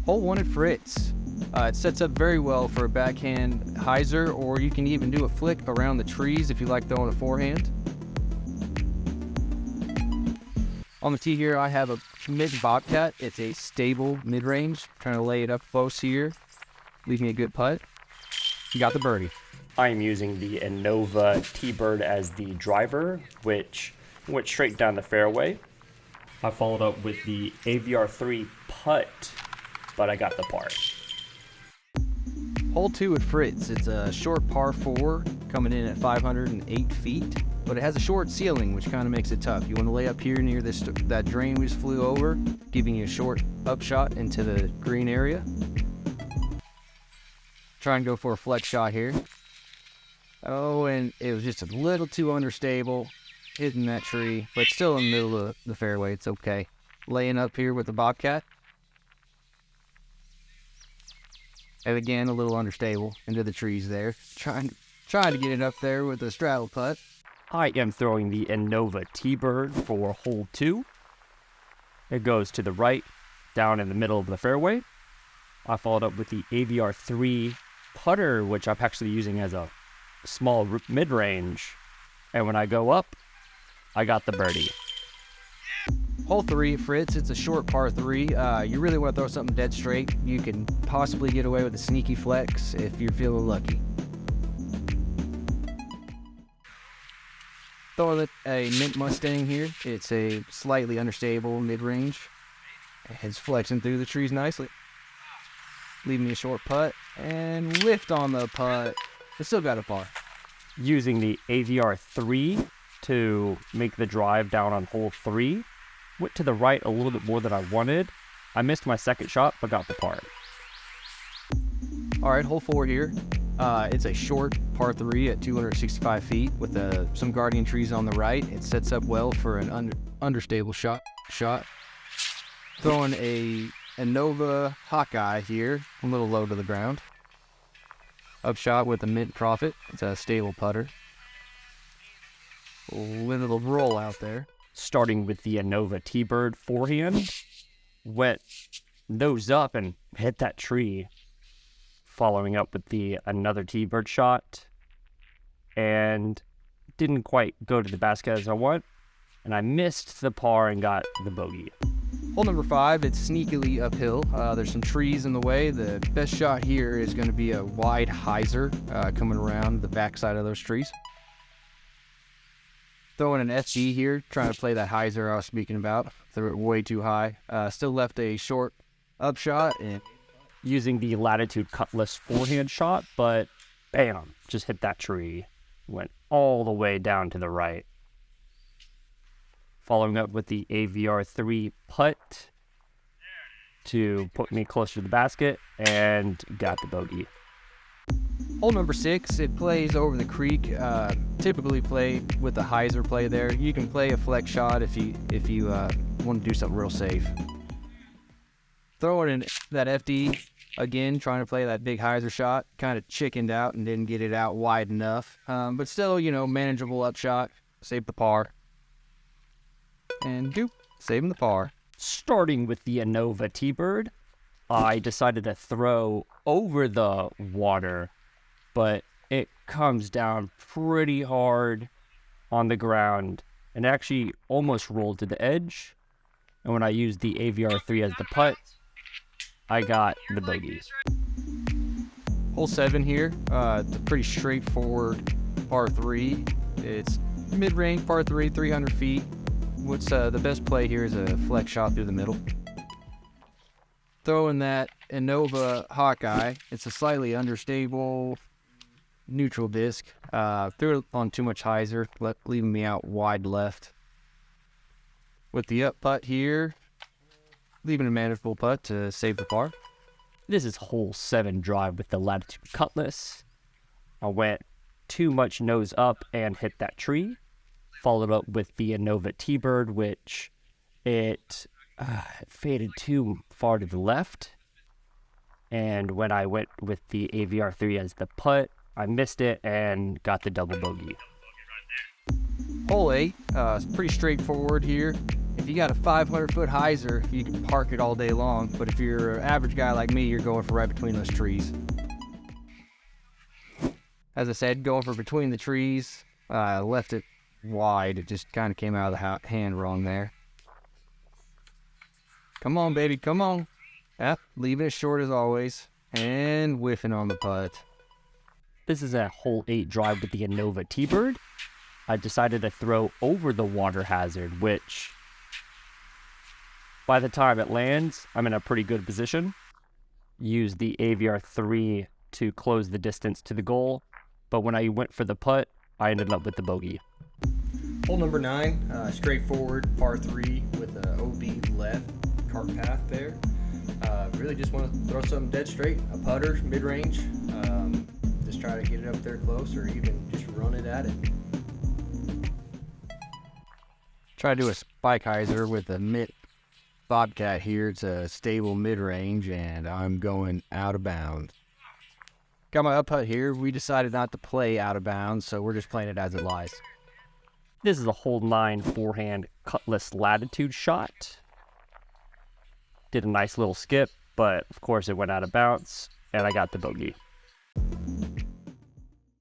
Hole 1 at Fritz. It sets up very well for a backhand hyzer, or you can even do a flick around the trees if you like throwing a forehand. On the tee here, I have a mid Bobcat. It's a stable mid-range. Trying to lay it up close here. Leave me a good putt. You got the birdie. I'm using the Innova T-Bird as the driver, which went straight down the fairway. I followed up with the AVR3 putt, but I got the par. Hole 2 at Fritz. It's a short par 4 coming in at 508 feet, but it has a short ceiling, which kind of makes it tough. You want to lay up here near that drain we just flew over, giving you a short upshot into the green area. Try and go for a flex shot here. Oh, and it was just a little too understable, hitting that tree, but still in the middle of the fairway. It's okay. Laying up here with the Bobcat. And again, a little understable into the trees there. Trying to get it up there with a straddle putt. I am throwing the Innova T-Bird for hole 2. It goes to the right, down in the middle of the fairway. I followed up with the AVR3 putter, which I'm actually using as a small mid-range. And when I go up, I got the birdie. Hole 3 at Fritz. It's a short par 3. You really want to throw something dead straight. You can possibly get away with a sneaky flex if you're feeling lucky. Throwing a Mint Mustang here. It's a slightly unstable mid-range. It's flexing through the trees nicely. Leaving me a short putt and lift on the putt. But still got a par. Using the AVR3 to make the drive down on hole 3. Went to the right a little bit more than I wanted. I missed my second shot, but got the par. All right, hole 4 here. It's a short par 3 at 265 feet with some guardian trees on the right. It sets up well for an understable shot. Throwing a Innova Hawkeye here, a little low to the ground. Upshot with a Mint Profit. It's a stable putter. Little roll out there. Starting with the Innova T-Bird forehand, went nose up and hit that tree. Following up with another T-Bird shot, and didn't quite go to the basket as I want, and I missed the par and got the bogey. Hole number 5, it's sneakily uphill. There's some trees in the way. The best shot here is going to be a wide hyzer coming around the backside of those trees. Throwing an FD here, trying to play that hyzer I was speaking about. Threw it way too high. Still left a short upshot. And using the Latitude Cutlass forehand shot, but bam, just hit that tree. Went all the way down to the right. Following up with the AVR3 putt to put me closer to the basket and got the bogey. Hole number 6, it plays over the creek. Typically play with the hyzer play there. You can play a flex shot if you want to do something real safe. Throwing in that FD again, trying to play that big hyzer shot. Kind of chickened out and didn't get it out wide enough. But still, manageable upshot. Saved the par. And saving the par. Starting with the Innova T-Bird, I decided to throw over the water, but it comes down pretty hard on the ground and actually almost rolled to the edge. And when I used the AVR3 as the putt, I got the bogey. Hole 7 here. It's a pretty straightforward par 3. It's mid-range par 3, 300 feet. What's the best play here is a flex shot through the middle. Throwing that Innova Hawkeye. It's a slightly understable neutral disc. Threw it on too much hyzer, leaving me out wide left. With the up putt here, leaving a manageable putt to save the par. This is hole 7 drive with the Latitude Cutlass. I went too much nose up and hit that tree. Followed up with the Innova T-Bird, which it faded too far to the left. And when I went with the AVR3 as the putt, I missed it and got the double bogey. Hole 8, it's pretty straightforward here. If you got a 500-foot hyzer, you can park it all day long. But if you're an average guy like me, you're going for right between those trees. As I said, going for between the trees. Left it wide. It just kind of came out of the hand wrong there. Come on, baby, come on. Yep, leaving it short as always. And whiffing on the putt. This is a hole 8 drive with the Innova T-Bird. I decided to throw over the water hazard, which by the time it lands, I'm in a pretty good position. Use the AVR 3 to close the distance to the goal, but when I went for the putt, I ended up with the bogey. Hole number 9, straightforward, par 3 with an OB left cart path there. Really just want to throw something dead straight, a putter, mid-range. Just try to get it up there close or even just run it at it. Try to do a spike hyzer with a mid Bobcat here. It's a stable mid-range and I'm going out of bounds. Got my up putt here. We decided not to play out of bounds, so we're just playing it as it lies. This is a hole 9 forehand cutlass latitude shot. Did a nice little skip, but of course it went out of bounds, and I got the bogey.